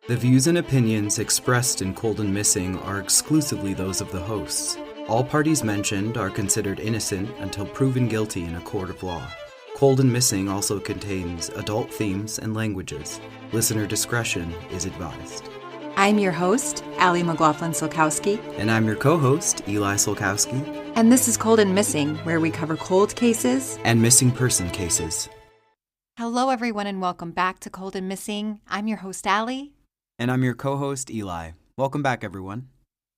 The views and opinions expressed in Cold and Missing are exclusively those of the hosts. All parties mentioned are considered innocent until proven guilty in a court of law. Cold and Missing also contains adult themes and languages. Listener discretion is advised. I'm your host, Allie McLaughlin-Solkowski. And I'm your co-host, Eli Solkowski. And this is Cold and Missing, where we cover cold cases and missing person cases. Hello, everyone, and welcome back to Cold and Missing. I'm your host, Allie. And I'm your co-host, Eli. Welcome back, everyone.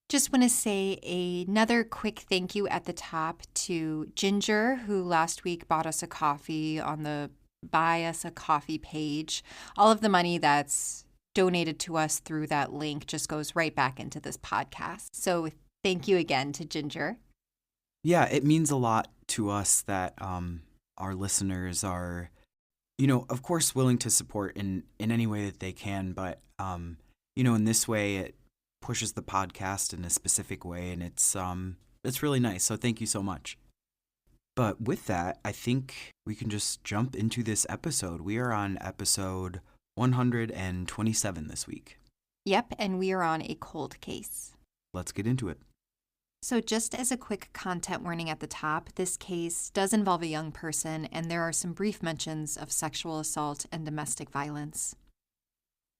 Just want to say another quick thank you at the top to Ginger, who last week bought us a coffee on the Buy Us a Coffee page. All of the money that's donated to us through that link just goes right back into this podcast. So thank you again to Ginger. Yeah, it means a lot to us that our listeners are, of course, willing to support in any way that they can, but in this way, it pushes the podcast in a specific way, and it's really nice. So thank you so much. But with that, I think we can just jump into this episode. We are on episode 127 this week. Yep, and we are on a cold case. Let's get into it. So just as a quick content warning at the top, this case does involve a young person, and there are some brief mentions of sexual assault and domestic violence.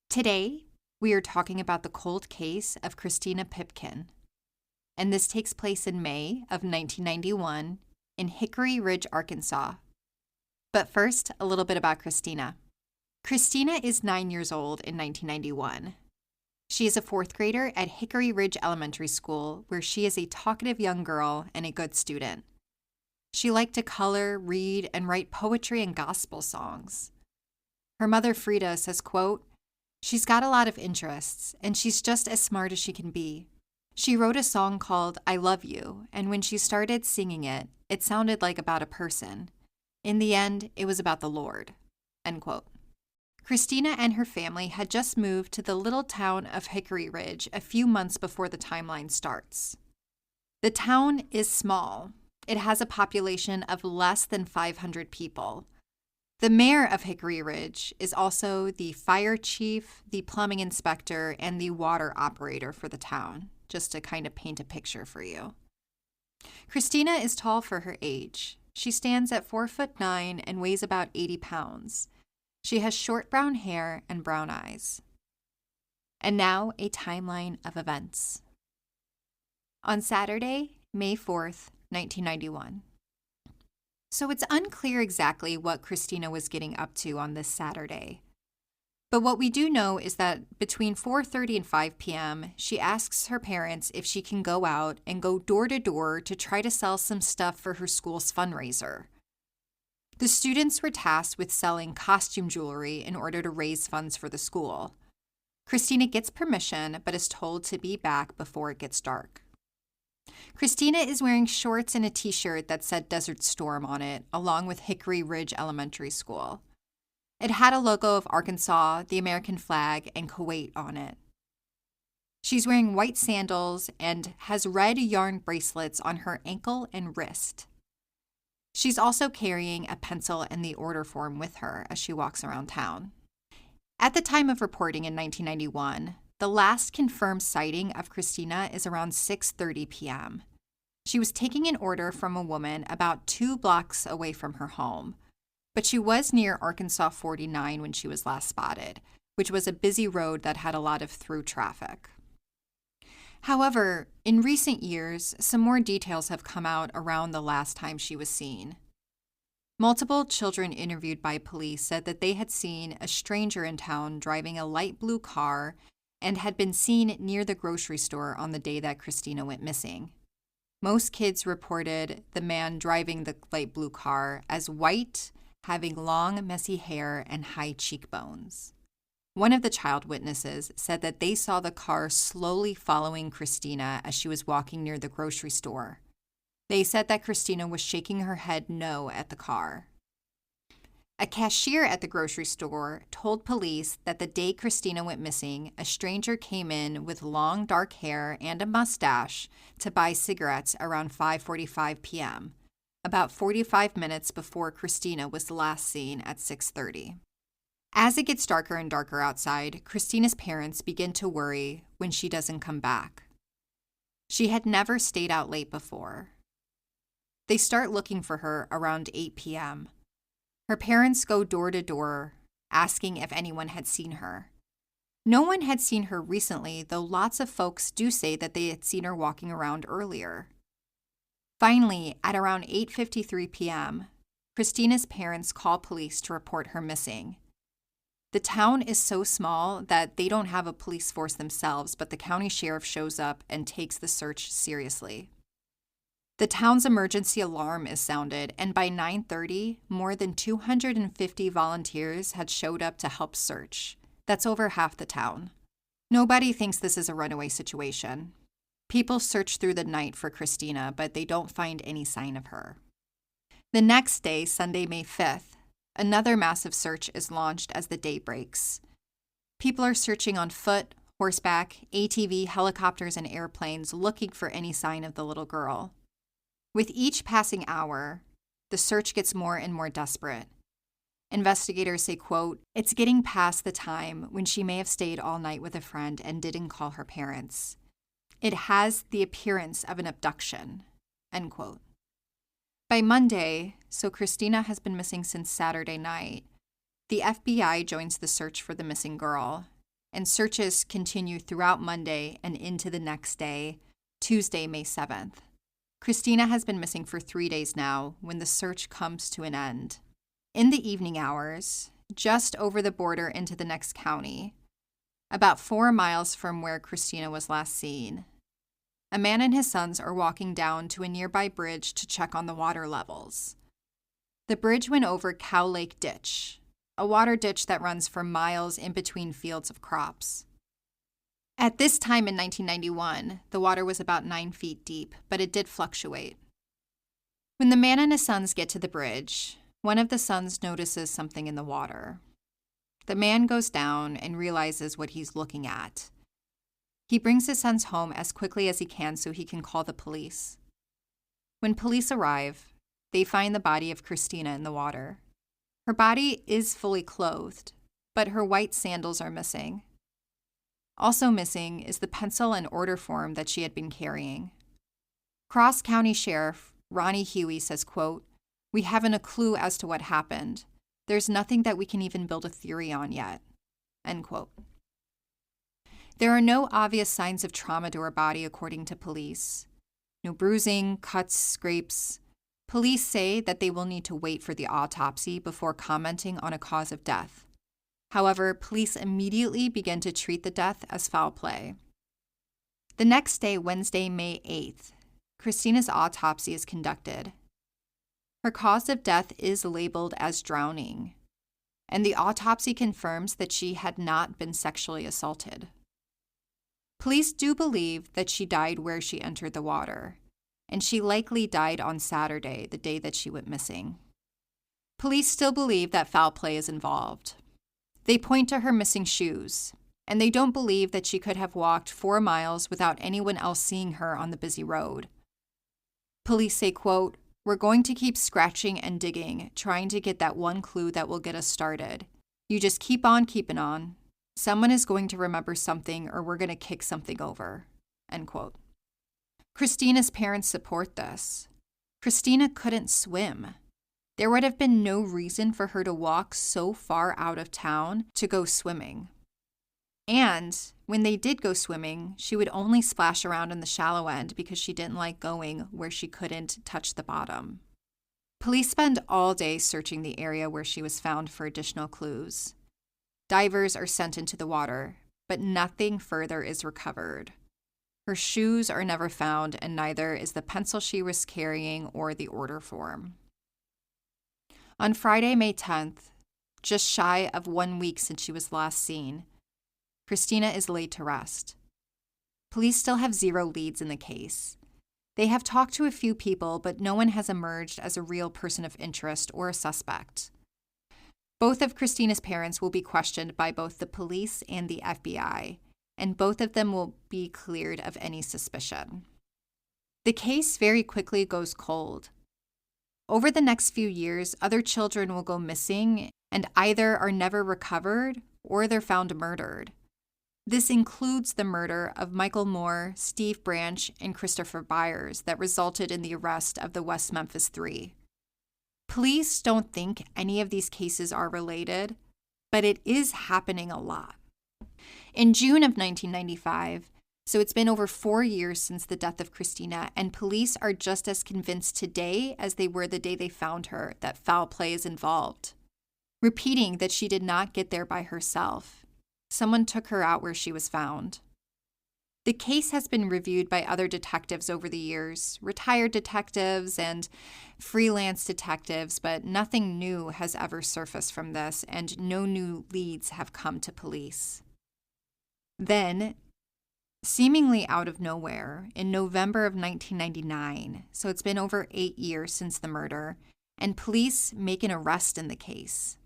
Today, we are talking about the cold case of Christina Pipkin, and this takes place in May of 1991 in Hickory Ridge, Arkansas. But first, a little bit about Christina. Christina is 9 years old in 1991. She is a fourth grader at Hickory Ridge Elementary School, where she is a talkative young girl and a good student. She liked to color, read, and write poetry and gospel songs. Her mother, Frida, says, quote, "She's got a lot of interests, and she's just as smart as she can be. She wrote a song called I Love You, and when she started singing it, it sounded like about a person. In the end, it was about the Lord." End quote. Christina and her family had just moved to the little town of Hickory Ridge a few months before the timeline starts. The town is small. It has a population of less than 500 people. The mayor of Hickory Ridge is also the fire chief, the plumbing inspector, and the water operator for the town, just to kind of paint a picture for you. Christina is tall for her age. She stands at 4'9" and weighs about 80 pounds. She has short brown hair and brown eyes. And now a timeline of events. On Saturday, May 4th, 1991. So it's unclear exactly what Christina was getting up to on this Saturday. But what we do know is that between 4:30 and 5 p.m., she asks her parents if she can go out and go door to door to try to sell some stuff for her school's fundraiser. The students were tasked with selling costume jewelry in order to raise funds for the school. Christina gets permission, but is told to be back before it gets dark. Christina is wearing shorts and a t-shirt that said Desert Storm on it, along with Hickory Ridge Elementary School. It had a logo of Arkansas, the American flag, and Kuwait on it. She's wearing white sandals and has red yarn bracelets on her ankle and wrist. She's also carrying a pencil and the order form with her as she walks around town. At the time of reporting in 1991, the last confirmed sighting of Christina is around 6:30 p.m. She was taking an order from a woman about 2 blocks away from her home, but she was near Arkansas 49 when she was last spotted, which was a busy road that had a lot of through traffic. However, in recent years, some more details have come out around the last time she was seen. Multiple children interviewed by police said that they had seen a stranger in town driving a light blue car and had been seen near the grocery store on the day that Christina went missing. Most kids reported the man driving the light blue car as white, having long, messy hair and high cheekbones. One of the child witnesses said that they saw the car slowly following Christina as she was walking near the grocery store. They said that Christina was shaking her head no at the car. A cashier at the grocery store told police that the day Christina went missing, a stranger came in with long dark hair and a mustache to buy cigarettes around 5:45 p.m., about 45 minutes before Christina was last seen at 6:30. As it gets darker and darker outside, Christina's parents begin to worry when she doesn't come back. She had never stayed out late before. They start looking for her around 8 p.m. Her parents go door to door, asking if anyone had seen her. No one had seen her recently, though lots of folks do say that they had seen her walking around earlier. Finally, at around 8:53 p.m., Christina's parents call police to report her missing. The town is so small that they don't have a police force themselves, but the county sheriff shows up and takes the search seriously. The town's emergency alarm is sounded, and by 9:30, more than 250 volunteers had showed up to help search. That's over half the town. Nobody thinks this is a runaway situation. People search through the night for Christina, but they don't find any sign of her. The next day, Sunday, May 5th, another massive search is launched as the day breaks. People are searching on foot, horseback, ATV, helicopters, and airplanes looking for any sign of the little girl. With each passing hour, the search gets more and more desperate. Investigators say, quote, "It's getting past the time when she may have stayed all night with a friend and didn't call her parents. It has the appearance of an abduction," end quote. By Monday, so Christina has been missing since Saturday night, the FBI joins the search for the missing girl, and searches continue throughout Monday and into the next day, Tuesday, May 7th. Christina has been missing for 3 days now when the search comes to an end. In the evening hours, just over the border into the next county, about 4 miles from where Christina was last seen, a man and his sons are walking down to a nearby bridge to check on the water levels. The bridge went over Cow Lake Ditch, a water ditch that runs for miles in between fields of crops. At this time in 1991, the water was about 9 feet deep, but it did fluctuate. When the man and his sons get to the bridge, one of the sons notices something in the water. The man goes down and realizes what he's looking at. He brings his sons home as quickly as he can so he can call the police. When police arrive, they find the body of Christina in the water. Her body is fully clothed, but her white sandals are missing. Also missing is the pencil and order form that she had been carrying. Cross County Sheriff Ronnie Huey says, quote, "We haven't a clue as to what happened. There's nothing that we can even build a theory on yet," end quote. There are no obvious signs of trauma to her body, according to police. No bruising, cuts, scrapes. Police say that they will need to wait for the autopsy before commenting on a cause of death. However, police immediately begin to treat the death as foul play. The next day, Wednesday, May 8th, Christina's autopsy is conducted. Her cause of death is labeled as drowning, and the autopsy confirms that she had not been sexually assaulted. Police do believe that she died where she entered the water, and she likely died on Saturday, the day that she went missing. Police still believe that foul play is involved. They point to her missing shoes, and they don't believe that she could have walked 4 miles without anyone else seeing her on the busy road. Police say, quote, "We're going to keep scratching and digging, trying to get that one clue that will get us started. You just keep on keeping on. Someone is going to remember something or we're going to kick something over," end quote. Christina's parents support this. Christina couldn't swim. There would have been no reason for her to walk so far out of town to go swimming. And when they did go swimming, she would only splash around in the shallow end because she didn't like going where she couldn't touch the bottom. Police spend all day searching the area where she was found for additional clues. Divers are sent into the water, but nothing further is recovered. Her shoes are never found, and neither is the pencil she was carrying or the order form. On Friday, May 10th, just shy of 1 week since she was last seen, Christina is laid to rest. Police still have 0 leads in the case. They have talked to a few people, but no one has emerged as a real person of interest or a suspect. Both of Christina's parents will be questioned by both the police and the FBI, and both of them will be cleared of any suspicion. The case very quickly goes cold. Over the next few years, other children will go missing, and either are never recovered or they're found murdered. This includes the murder of Michael Moore, Steve Branch, and Christopher Byers that resulted in the arrest of the West Memphis Three. Police don't think any of these cases are related, but it is happening a lot. In June of 1995, so it's been over 4 years since the death of Christina, and police are just as convinced today as they were the day they found her that foul play is involved, repeating that she did not get there by herself. Someone took her out where she was found. The case has been reviewed by other detectives over the years, retired detectives and freelance detectives, but nothing new has ever surfaced from this, and no new leads have come to police. Then, seemingly out of nowhere, in November of 1999, so it's been over 8 years since the murder, and police make an arrest in the case.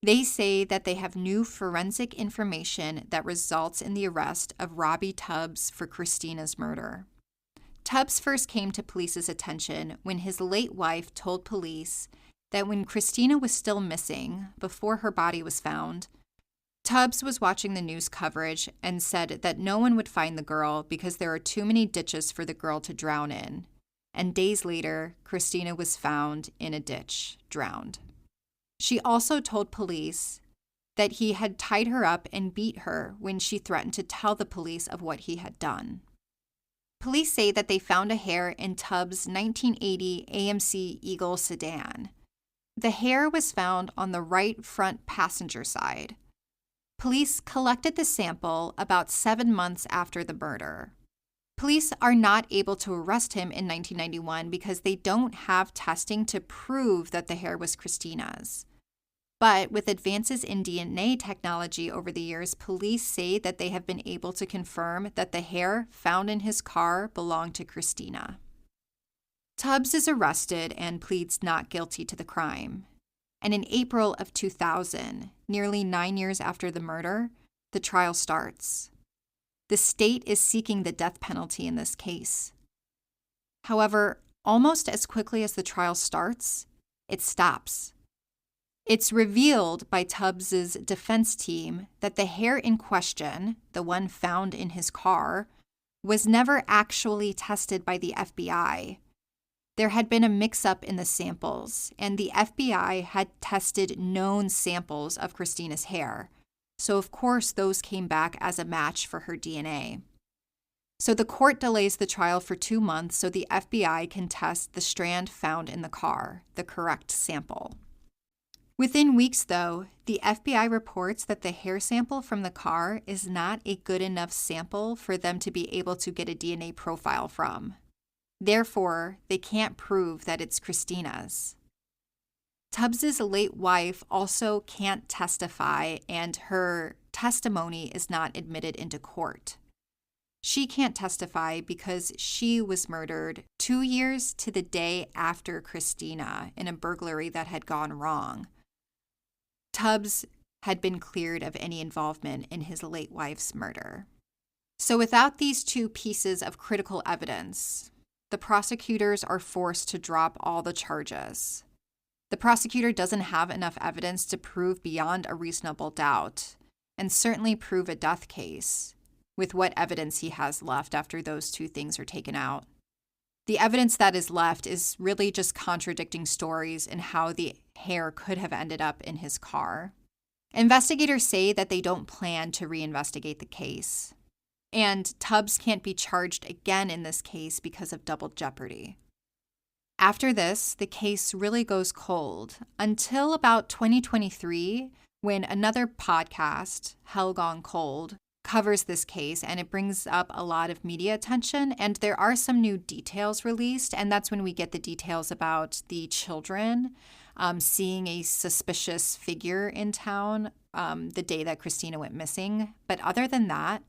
They say that they have new forensic information that results in the arrest of Robbie Tubbs for Christina's murder. Tubbs first came to police's attention when his late wife told police that when Christina was still missing, before her body was found, Tubbs was watching the news coverage and said that no one would find the girl because there are too many ditches for the girl to drown in. And days later, Christina was found in a ditch, drowned. She also told police that he had tied her up and beat her when she threatened to tell the police of what he had done. Police say that they found a hair in Tubbs' 1980 AMC Eagle sedan. The hair was found on the right front passenger side. Police collected the sample about 7 months after the murder. Police are not able to arrest him in 1991 because they don't have testing to prove that the hair was Christina's. But with advances in DNA technology over the years, police say that they have been able to confirm that the hair found in his car belonged to Christina. Tubbs is arrested and pleads not guilty to the crime. And in April of 2000, nearly 9 years after the murder, the trial starts. The state is seeking the death penalty in this case. However, almost as quickly as the trial starts, it stops. It's revealed by Tubbs's defense team that the hair in question, the one found in his car, was never actually tested by the FBI. There had been a mix-up in the samples, and the FBI had tested known samples of Christina's hair. So, of course, those came back as a match for her DNA. So the court delays the trial for 2 months so the FBI can test the strand found in the car, the correct sample. Within weeks, though, the FBI reports that the hair sample from the car is not a good enough sample for them to be able to get a DNA profile from. Therefore, they can't prove that it's Christina's. Tubbs's late wife also can't testify, and her testimony is not admitted into court. She can't testify because she was murdered 2 years to the day after Christina in a burglary that had gone wrong. Tubbs had been cleared of any involvement in his late wife's murder. So without these two pieces of critical evidence, the prosecutors are forced to drop all the charges. The prosecutor doesn't have enough evidence to prove beyond a reasonable doubt, and certainly prove a death case, with what evidence he has left after those two things are taken out. The evidence that is left is really just contradicting stories and how the hair could have ended up in his car. Investigators say that they don't plan to reinvestigate the case, and Tubbs can't be charged again in this case because of double jeopardy. After this, the case really goes cold until about 2023, when another podcast, Hell Gone Cold, covers this case, and it brings up a lot of media attention, and there are some new details released, and that's when we get the details about the children seeing a suspicious figure in town the day that Christina went missing. But other than that,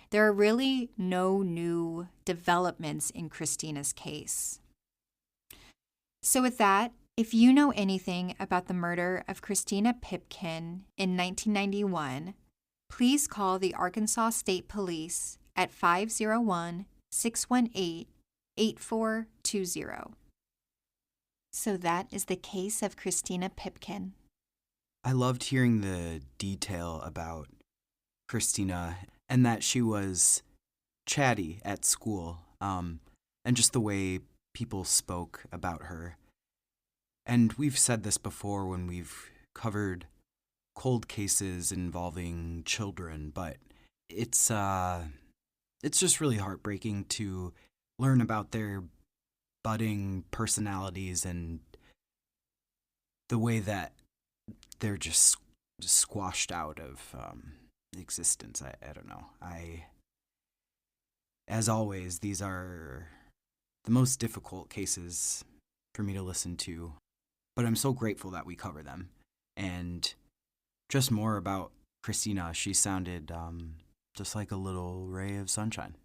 there are really no new developments in Christina's case. So with that, if you know anything about the murder of Christina Pipkin in 1991, please call the Arkansas State Police at 501-618-8420. So that is the case of Christina Pipkin. I loved hearing the detail about Christina and that she was chatty at school, and just the way people spoke about her. And we've said this before when we've covered cold cases involving children, but it's uh, it's just really heartbreaking to learn about their budding personalities and the way that they're just squashed out of existence. I don't know. As always, these are the most difficult cases for me to listen to, but I'm so grateful that we cover them. And just more about Christina, she sounded just like a little ray of sunshine.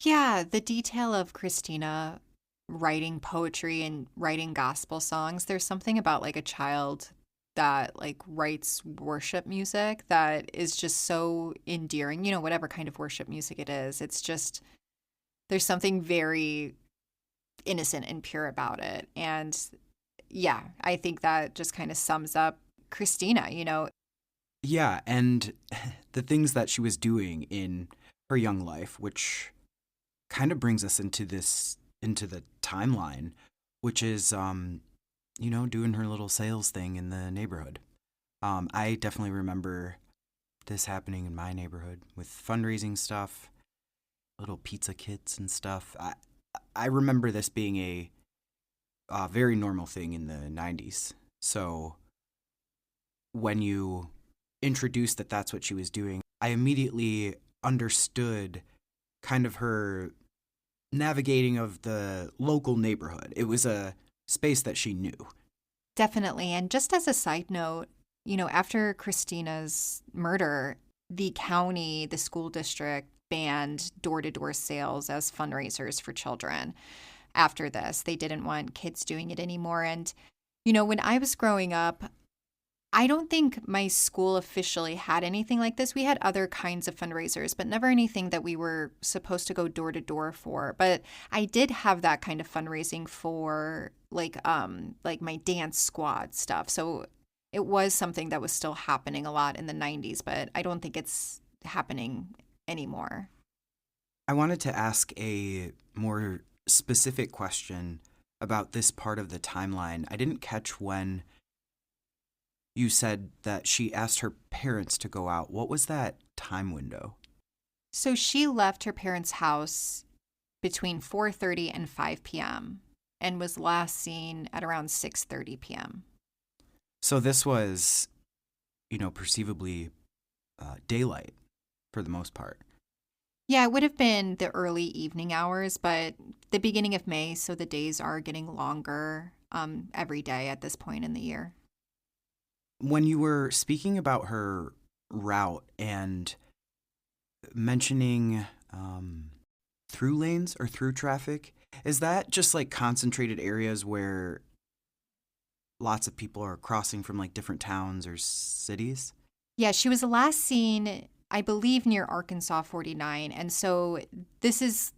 Yeah, the detail of Christina writing poetry and writing gospel songs, there's something about like a child that like writes worship music that is just so endearing, whatever kind of worship music it is. It's just there's something very innocent and pure about it. And yeah, I think that just kind of sums up Christina. Yeah, and the things that she was doing in her young life, which kind of brings us into the timeline, which is doing her little sales thing in the neighborhood. I definitely remember this happening in my neighborhood with fundraising stuff, little pizza kits and stuff. I remember this being a very normal thing in the 90s. So when you introduced that that's what she was doing, I immediately understood kind of her navigating of the local neighborhood. It was a space that she knew. Definitely. And just as a side note, after Christina's murder, the county, the school district banned door to door sales as fundraisers for children. After this, they didn't want kids doing it anymore. And, when I was growing up, I don't think my school officially had anything like this. We had other kinds of fundraisers, but never anything that we were supposed to go door to door for. But I did have that kind of fundraising for like my dance squad stuff. So it was something that was still happening a lot in the 90s, but I don't think it's happening anymore. I wanted to ask a more specific question about this part of the timeline. I didn't catch when you said that she asked her parents to go out. What was that time window? So she left her parents' house between 4:30 and 5 p.m. and was last seen at around 6:30 p.m. So this was, perceivably daylight for the most part. Yeah, it would have been the early evening hours, but the beginning of May, so the days are getting longer every day at this point in the year. When you were speaking about her route and mentioning through lanes or through traffic, is that just like concentrated areas where lots of people are crossing from like different towns or cities? Yeah, she was last seen, I believe, near Arkansas 49. And so this is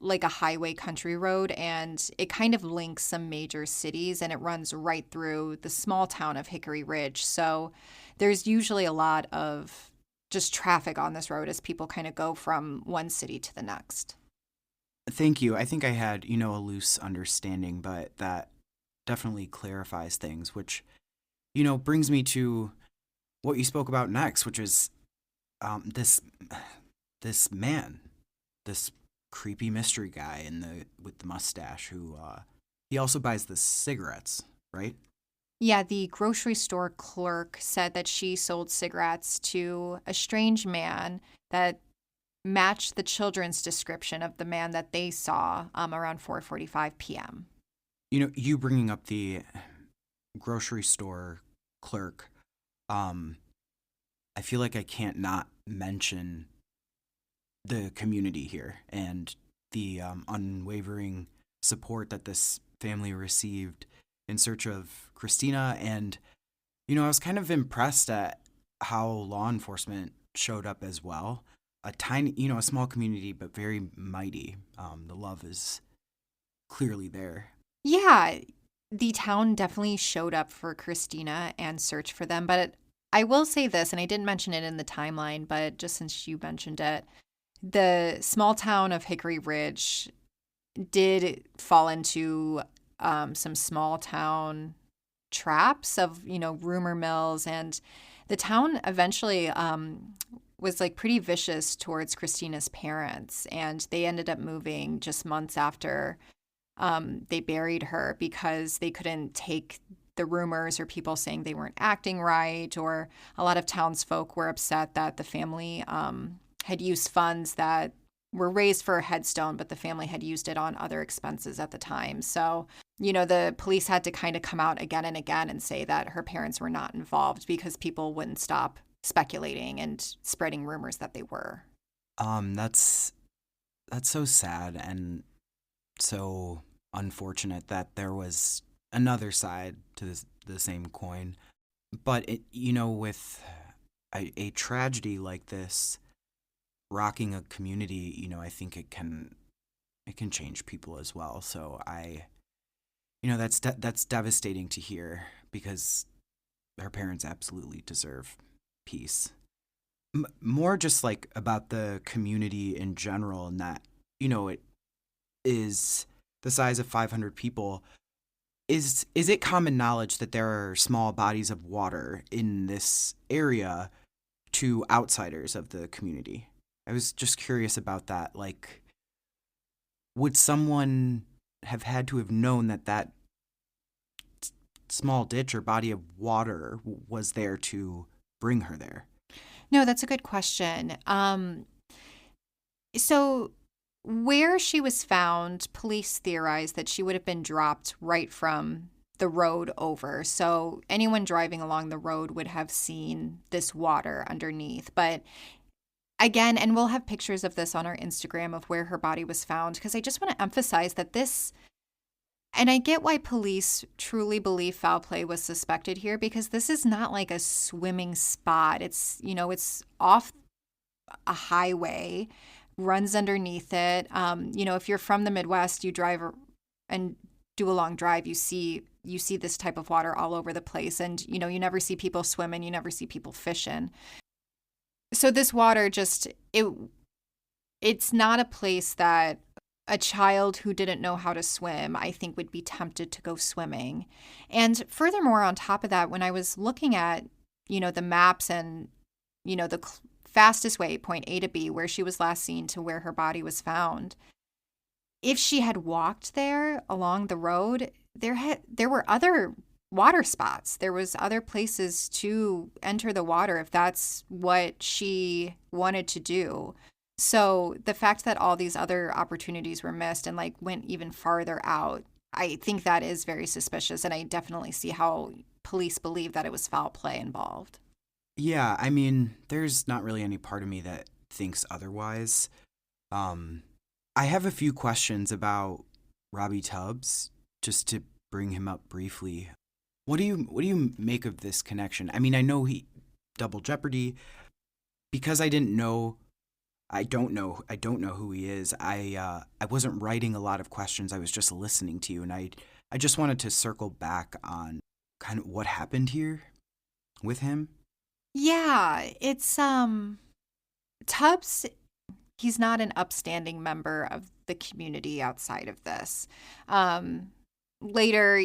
like a highway country road, and it kind of links some major cities, and it runs right through the small town of Hickory Ridge. So there's usually a lot of just traffic on this road as people kind of go from one city to the next. Thank you. I think I had, a loose understanding, but that definitely clarifies things, which, brings me to what you spoke about next, which is this man, this creepy mystery guy with the mustache who he also buys the cigarettes, right? Yeah, the grocery store clerk said that she sold cigarettes to a strange man that matched the children's description of the man that they saw around 4:45 p.m. You bringing up the grocery store clerk, I feel like I can't not mention the community here and the unwavering support that this family received in search of Christina. And, I was kind of impressed at how law enforcement showed up as well. A tiny, a small community, but very mighty. The love is clearly there. Yeah, The town definitely showed up for Christina and searched for them. But I will say this, and I didn't mention it in the timeline, but just since you mentioned it, the small town of Hickory Ridge did fall into some small town traps of, rumor mills. And the town eventually was like pretty vicious towards Christina's parents. And they ended up moving just months after they buried her because they couldn't take the rumors or people saying they weren't acting right. Or a lot of townsfolk were upset that the family had used funds that were raised for a headstone, but the family had used it on other expenses at the time. So, the police had to kind of come out again and again and say that her parents were not involved because people wouldn't stop speculating and spreading rumors that they were. That's so sad and so unfortunate that there was another side to the same coin. But with a tragedy like this rocking a community, I think it can change people as well. So that's devastating to hear because her parents absolutely deserve peace. More just like about the community in general, and that it is the size of 500 people. Is it common knowledge that there are small bodies of water in this area to outsiders of the community? I was just curious about that. Like, would someone have had to have known that small ditch or body of water was there to bring her there? No, that's a good question. So where she was found, police theorized that she would have been dropped right from the road over. So anyone driving along the road would have seen this water underneath. But again, and we'll have pictures of this on our Instagram of where her body was found, because I just want to emphasize that this, and I get why police truly believe foul play was suspected here, because this is not like a swimming spot. It's, it's off a highway, runs underneath it. If you're from the Midwest, you drive and do a long drive, you see this type of water all over the place. And, you never see people swimming, you never see people fishing. So this water it's not a place that a child who didn't know how to swim, I think, would be tempted to go swimming. And furthermore, on top of that, when I was looking at, the maps and, the fastest way, point A to B, where she was last seen to where her body was found, if she had walked there along the road, there were other water spots. There was other places to enter the water if that's what she wanted to do. So the fact that all these other opportunities were missed and went even farther out, I think that is very suspicious. And I definitely see how police believe that it was foul play involved. Yeah, I mean, there's not really any part of me that thinks otherwise. I have a few questions about Robbie Tubbs, just to bring him up briefly. What do you make of this connection? I mean, I know he Double Jeopardy, because I don't know who he is. I wasn't writing a lot of questions. I was just listening to you, and I just wanted to circle back on kind of what happened here with him. Yeah, it's Tubbs, he's not an upstanding member of the community outside of this. Later,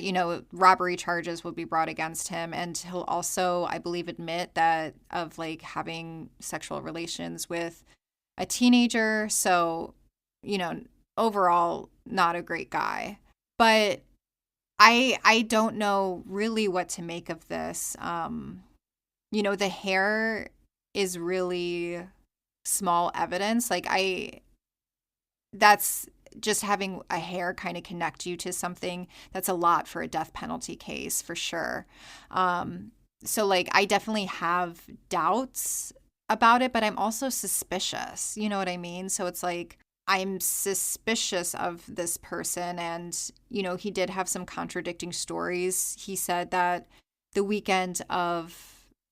robbery charges will be brought against him, and he'll also, I believe, admit that of having sexual relations with a teenager. So, overall, not a great guy. But I don't know really what to make of this. The hair is really small evidence. That's just having a hair kind of connect you to something. That's a lot for a death penalty case, for sure. So I definitely have doubts about it, but I'm also suspicious. You know what I mean? So it's I'm suspicious of this person. And, he did have some contradicting stories. He said that the weekend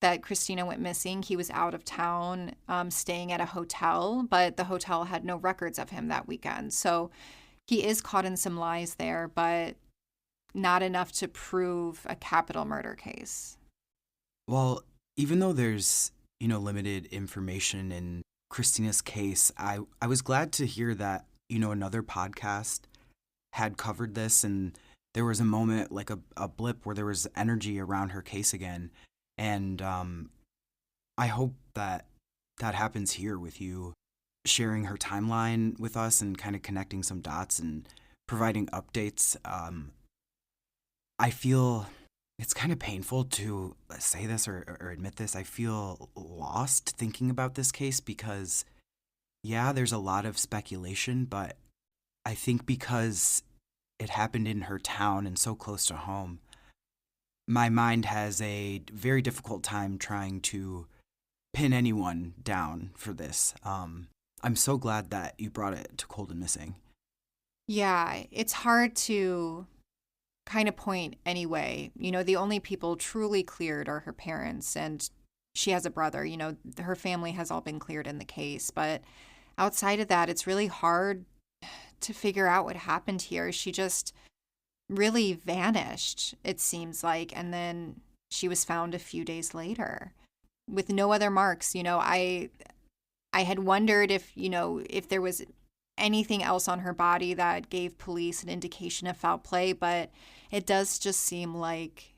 that Christina went missing, he was out of town, staying at a hotel, but the hotel had no records of him that weekend. So he is caught in some lies there, but not enough to prove a capital murder case. Well, even though there's, limited information in Christina's case, I was glad to hear that, another podcast had covered this, and there was a moment, like a blip, where there was energy around her case again. And I hope that that happens here with you, sharing her timeline with us and kind of connecting some dots and providing updates. I feel it's kind of painful to say this or admit this. I feel lost thinking about this case because, yeah, there's a lot of speculation, but I think because it happened in her town and so close to home, my mind has a very difficult time trying to pin anyone down for this. I'm so glad that you brought it to Cold and Missing. Yeah, it's hard to kind of point anyway. The only people truly cleared are her parents, and she has a brother. Her family has all been cleared in the case. But outside of that, it's really hard to figure out what happened here. She just really vanished, it seems like, and then she was found a few days later with no other marks. I had wondered if there was anything else on her body that gave police an indication of foul play, but it does just seem like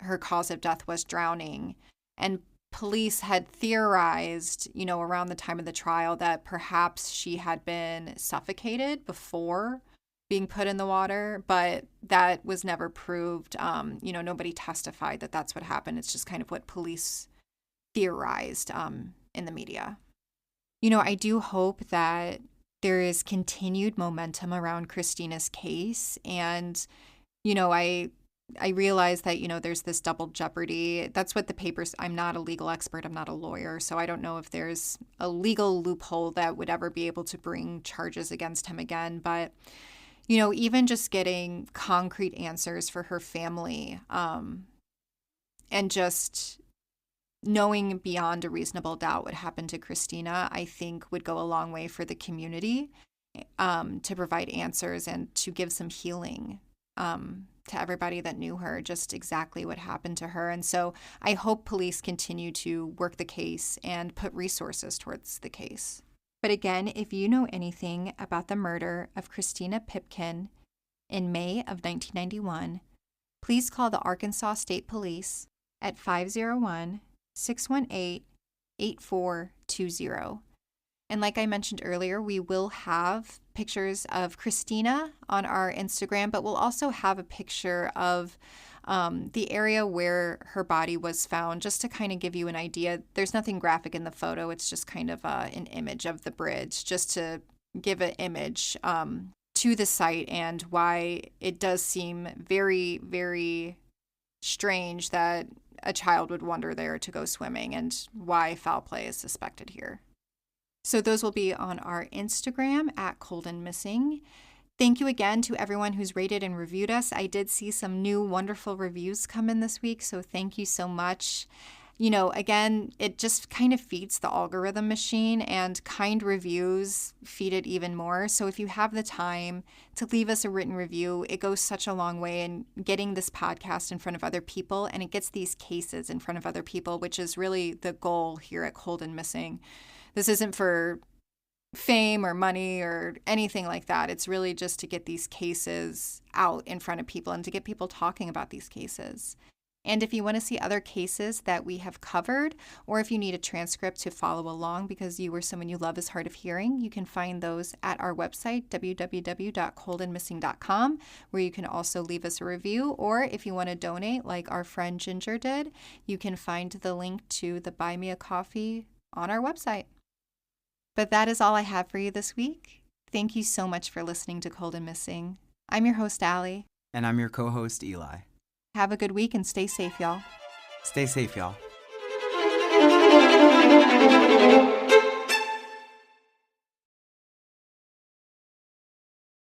her cause of death was drowning. And police had theorized, around the time of the trial that perhaps she had been suffocated before being put in the water, but that was never proved. Nobody testified that that's what happened. It's just kind of what police theorized in the media. I do hope that there is continued momentum around Christina's case. And, I realize that, there's this double jeopardy. That's what the papers, I'm not a legal expert. I'm not a lawyer. So I don't know if there's a legal loophole that would ever be able to bring charges against him again. But, even just getting concrete answers for her family and just knowing beyond a reasonable doubt what happened to Christina, I think would go a long way for the community to provide answers and to give some healing to everybody that knew her, just exactly what happened to her. And so I hope police continue to work the case and put resources towards the case. But again, if you know anything about the murder of Christina Pipkin in May of 1991, please call the Arkansas State Police at 501-618-8420. And like I mentioned earlier, we will have pictures of Christina on our Instagram, but we'll also have a picture of the area where her body was found, just to kind of give you an idea. There's nothing graphic in the photo. It's just kind of an image of the bridge, just to give an image to the site and why it does seem very, very strange that a child would wander there to go swimming and why foul play is suspected here. So those will be on our Instagram at Cold and Missing. Thank you again to everyone who's rated and reviewed us. I did see some new wonderful reviews come in this week, so thank you so much. Again, it just kind of feeds the algorithm machine, and kind reviews feed it even more. So if you have the time to leave us a written review, it goes such a long way in getting this podcast in front of other people, and it gets these cases in front of other people, which is really the goal here at Cold and Missing. This isn't for fame or money or anything like that. It's really just to get these cases out in front of people and to get people talking about these cases. And if you want to see other cases that we have covered, or if you need a transcript to follow along because you or someone you love is hard of hearing, you can find those at our website, www.coldandmissing.com, where you can also leave us a review. Or if you want to donate like our friend Ginger did, you can find the link to the Buy Me a Coffee on our website. But that is all I have for you this week. Thank you so much for listening to Cold and Missing. I'm your host, Allie. And I'm your co-host, Eli. Have a good week and stay safe, y'all. Stay safe, y'all.